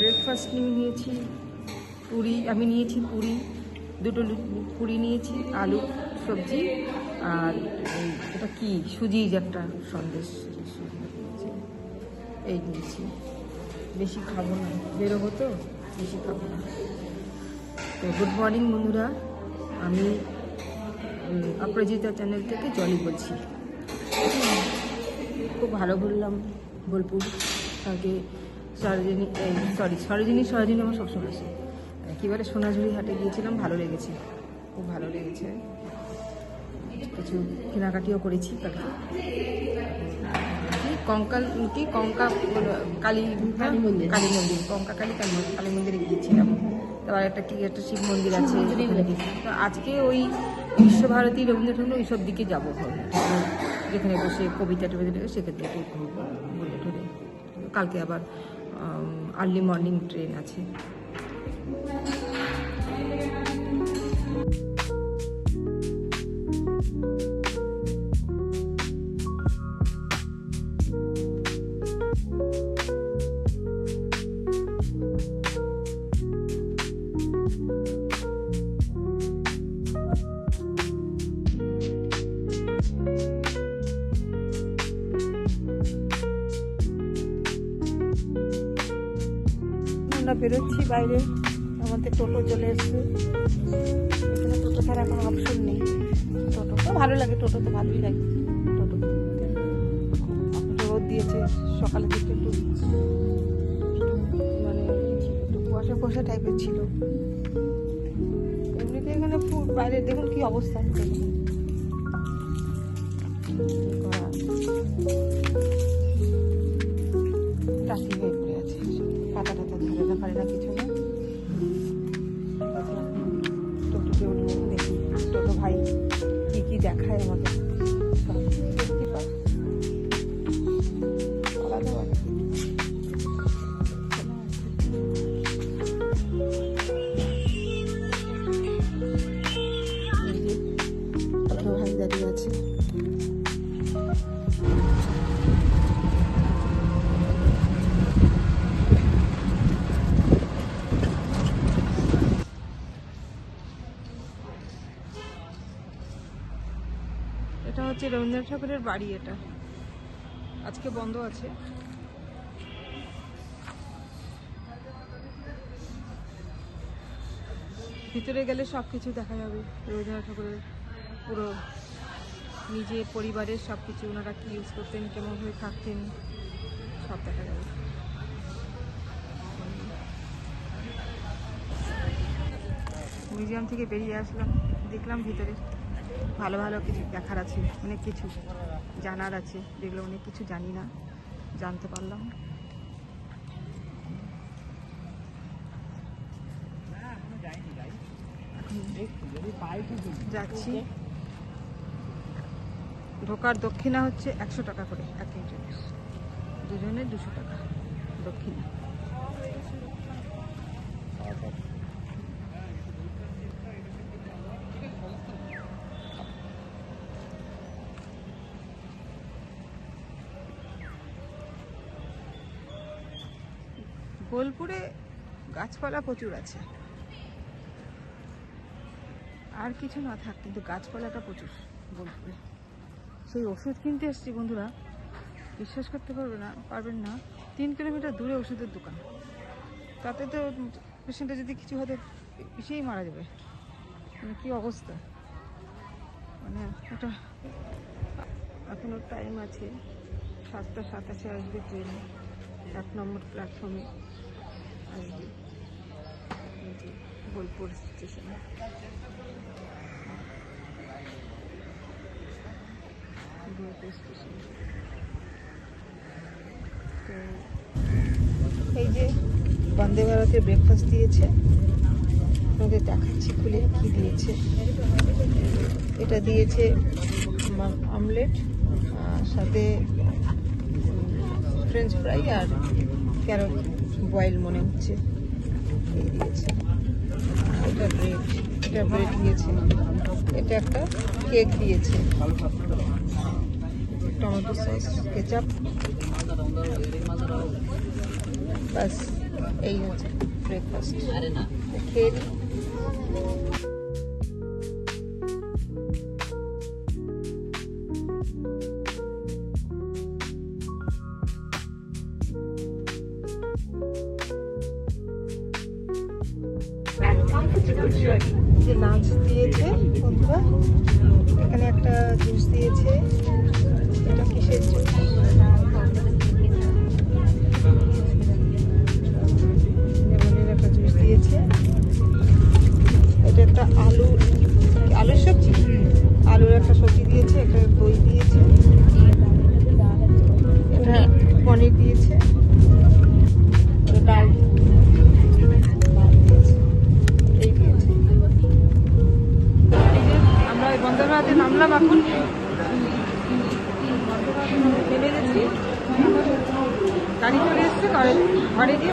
Breakfast নিয়েছি পুরি, আমি নিয়েছি পুরি, দুটো পুরি নিয়েছি, আলু সবজি, আর এটা কি সুজি একটা সন্দেশ এই নিয়েছি। বেশি খাবো না, বেরোবো তো, বেশি খাবো না। তো গুড মর্নিং বন্ধুরা, আমি অপরাজিতা চ্যানেল থেকে জলি বলছি। খুব ভালো ঘুরলাম বোলপুর। আগে সরোজিনী আমার সবসময় আসে। একেবারে সোনাঝুরি হাটে গিয়েছিলাম, ভালো লেগেছে, খুব ভালো লেগেছে। কিছু কেনাকাটিও করেছি কালকে। কঙ্কা কালী মন্দির, কঙ্কা কালী মন্দিরে গিয়েছিলাম। তারপর একটা শিব মন্দির আছে। তো আজকে ওই বিশ্বভারতী, রবীন্দ্র ঠাকুর ওইসব দিকে যাবো, যেখানে বসে কবিতা টবিতা সেক্ষেত্রে ঘুরবো বলে টুরে। কালকে আবার আর্লি মর্নিং ট্রেন আছে। আমরা বেরোচ্ছি বাইরে, আমাদের টোটো চলে এসছে। এখানে টোটো ছাড়া কোনো অপশন নেই। টোটো তো ভালো লাগে, টোটো তো ভালোই লাগে। টোটো রোদ দিয়েছে সকালের দিকে, একটু মানে একটু কুয়াশা টাইপের ছিল। এমনিতে এখানে বাইরে দেখুন কি অবস্থা, টাকি হয়ে পড়ে আছে, পাতা টাতা ধরে না পারে না, কিছু না। টোটোতে উঠবো, দেখি টোটো ভাই কি দেখায় আমাদের, দেখতে পাই আলাদা আলাদা। টোটো ভাই দাঁড়িয়ে আছে। এটা হচ্ছে রবীন্দ্রনাথ ঠাকুরের বাড়ি। এটা আজকে বন্ধ আছে। ভিতরে গেলে সব কিছু দেখা যাবে। রবীন্দ্রনাথ ঠাকুরের পুরো নিজের পরিবারের সব কিছু, ওনারা কি ইউজ করতেন, কেমনভাবে থাকতেন, সব দেখা যাবে। মিউজিয়াম থেকে বেরিয়ে আসলাম, দেখলাম ভিতরে ভালো ভালো কিছু দেখার আছে, অনেক কিছু জানার আছে, যেগুলো অনেক কিছু জানি না, জানতে পারলাম। যাচ্ছি। ঢোকার দক্ষিণা হচ্ছে 100 টাকা করে এক একজনের, দুজনের 200 টাকা দক্ষিণা। বোলপুরে গাছপালা প্রচুর আছে, আর কিছু না থাক, কিন্তু গাছপালাটা প্রচুর বোলপুরে। সেই ওষুধ কিনতে এসছি বন্ধুরা, বিশ্বাস করতে পারবেন না 3 কিলোমিটার দূরে ওষুধের দোকান। তাতে তো পেশেন্টের যদি কিছু হতে পিছিয়েই মারা যাবে, মানে কী অবস্থা। মানে ওটা এখনও টাইম আছে, 7:27 আসবে ট্রেন, 1 নম্বর প্ল্যাটফর্মে আসবে বোলপুর স্টেশনে। তো এই যে বন্দে ভারতের ব্রেকফাস্ট দিয়েছে, আপনাদের দেখাচ্ছি খুলে কি দিয়েছে। এটা দিয়েছে অমলেট, সাথে ফ্রেঞ্চ ফ্রাই আর ক্যারট বয়েল মনে হচ্ছে এই দিয়েছে। এটা ব্রেড দিয়েছে, এটা একটা কেক দিয়েছে, টমেটো সস, কেচাপ, বাস এই হচ্ছে ব্রেকফাস্ট। খেয়ে নিই। যে লাঞ্চ দিয়েছে বন্ধুরা, এখানে একটা জুস দিয়েছে। এটা কিসের জুস? লেমনের একটা জুস দিয়েছে। এটা একটা আলুর সবজি, আলুর একটা সবজি দিয়েছে। একটা দই দিয়েছে। এটা পনির দিয়েছে। ডাল এই দিয়েছে। এই যে আমরা ওই বন্দর ভারতে নামলাম, এখন নেমে গেছি। গাড়ি চলে এসছে, ঘরে গিয়ে